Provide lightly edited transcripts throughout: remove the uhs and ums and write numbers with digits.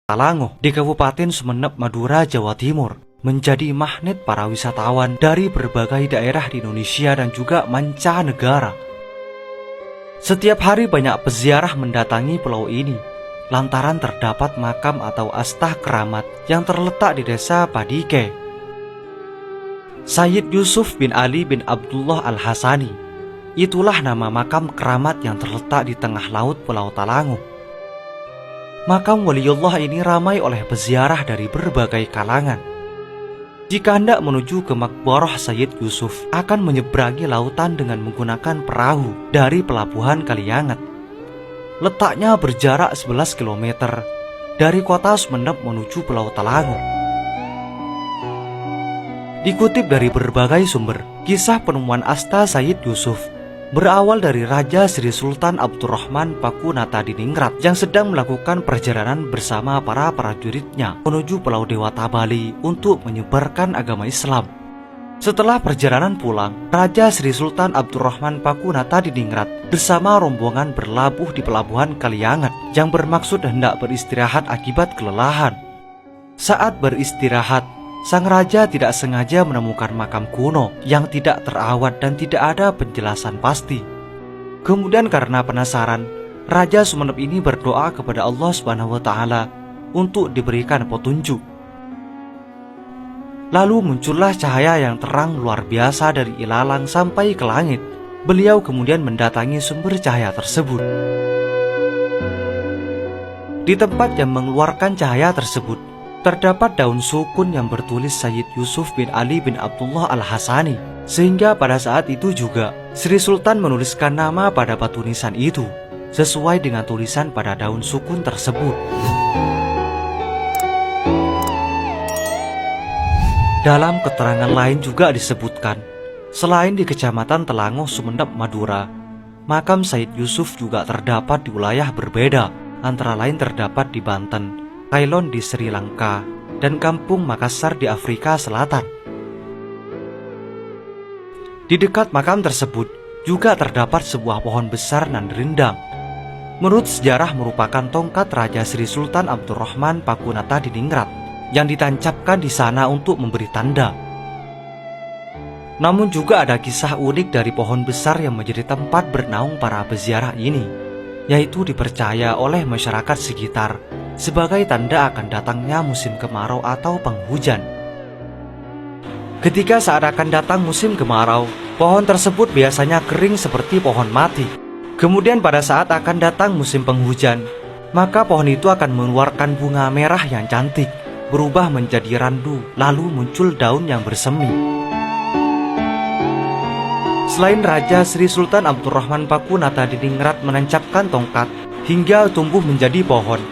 Talango di Kabupaten Sumeneb, Madura, Jawa Timur menjadi magnet para wisatawan dari berbagai daerah di Indonesia dan juga mancanegara. Setiap hari banyak peziarah mendatangi pulau ini lantaran terdapat makam atau astah keramat yang terletak di desa Padike. Sayyid Yusuf bin Ali bin Abdullah Al-Hasani, itulah nama makam keramat yang terletak di tengah laut Pulau Talango. Makam waliullah ini ramai oleh peziarah dari berbagai kalangan. Jika hendak menuju ke makbarah Sayyid Yusuf, akan menyeberangi lautan dengan menggunakan perahu dari pelabuhan Kalianget. Letaknya berjarak 11 km dari kota Sumeneb menuju Pulau Talango. Dikutip dari berbagai sumber, kisah penemuan asta Sayyid Yusuf berawal dari Raja Sri Sultan Abdurrahman Pakunatadiningrat yang sedang melakukan perjalanan bersama para prajuritnya menuju Pulau Dewata Bali untuk menyebarkan agama Islam. Setelah perjalanan pulang, Raja Sri Sultan Abdurrahman Pakunatadiningrat bersama rombongan berlabuh di pelabuhan Kalianget yang bermaksud hendak beristirahat akibat kelelahan. Saat beristirahat, sang raja tidak sengaja menemukan makam kuno yang tidak terawat dan tidak ada penjelasan pasti. Kemudian karena penasaran, Raja Sumeneb ini berdoa kepada Allah SWT untuk diberikan petunjuk. Lalu muncullah cahaya yang terang luar biasa dari ilalang sampai ke langit. Beliau kemudian mendatangi sumber cahaya tersebut. Di tempat yang mengeluarkan cahaya tersebut, terdapat daun sukun yang bertulis Sayyid Yusuf bin Ali bin Abdullah Al-Hasani. Sehingga pada saat itu juga Sri Sultan menuliskan nama pada batu nisan itu sesuai dengan tulisan pada daun sukun tersebut. Dalam keterangan lain juga disebutkan, selain di Kecamatan Talango, Sumeneb, Madura, makam Sayyid Yusuf juga terdapat di wilayah berbeda, antara lain terdapat di Banten, Ceylon di Sri Lanka, dan Kampung Makassar di Afrika Selatan. Di dekat makam tersebut juga terdapat sebuah pohon besar nan rindang. Menurut sejarah merupakan tongkat Raja Sri Sultan Abdurrahman Pakunatadiningrat yang ditancapkan di sana untuk memberi tanda. Namun juga ada kisah unik dari pohon besar yang menjadi tempat bernaung para peziarah ini, yaitu dipercaya oleh masyarakat sekitar sebagai tanda akan datangnya musim kemarau atau penghujan. Ketika saat akan datang musim kemarau, pohon tersebut biasanya kering seperti pohon mati. Kemudian pada saat akan datang musim penghujan, maka pohon itu akan mengeluarkan bunga merah yang cantik, berubah menjadi randu, lalu muncul daun yang bersemi. Selain Raja Sri Sultan Abdurrahman Pakunatadiningrat menancapkan tongkat hingga tumbuh menjadi pohon,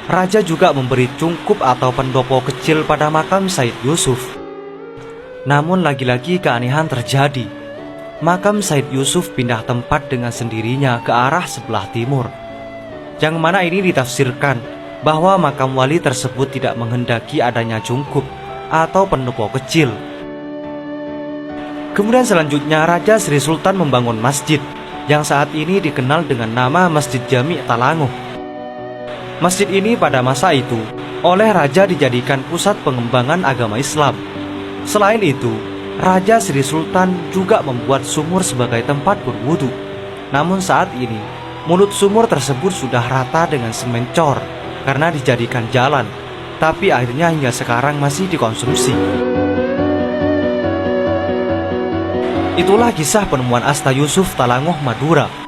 Raja juga memberi cungkup atau pendopo kecil pada makam Sayyid Yusuf. Namun lagi-lagi keanehan terjadi. Makam Sayyid Yusuf pindah tempat dengan sendirinya ke arah sebelah timur, yang mana ini ditafsirkan bahwa makam wali tersebut tidak menghendaki adanya cungkup atau pendopo kecil. Kemudian selanjutnya Raja Sri Sultan membangun masjid yang saat ini dikenal dengan nama Masjid Jami' Talango. Masjid ini pada masa itu oleh Raja dijadikan pusat pengembangan agama Islam. Selain itu, Raja Sri Sultan juga membuat sumur sebagai tempat berwudu. Namun saat ini, mulut sumur tersebut sudah rata dengan semen cor karena dijadikan jalan, tapi akhirnya hingga sekarang masih dikonsumsi. Itulah kisah penemuan asta Yusuf Talango, Madura.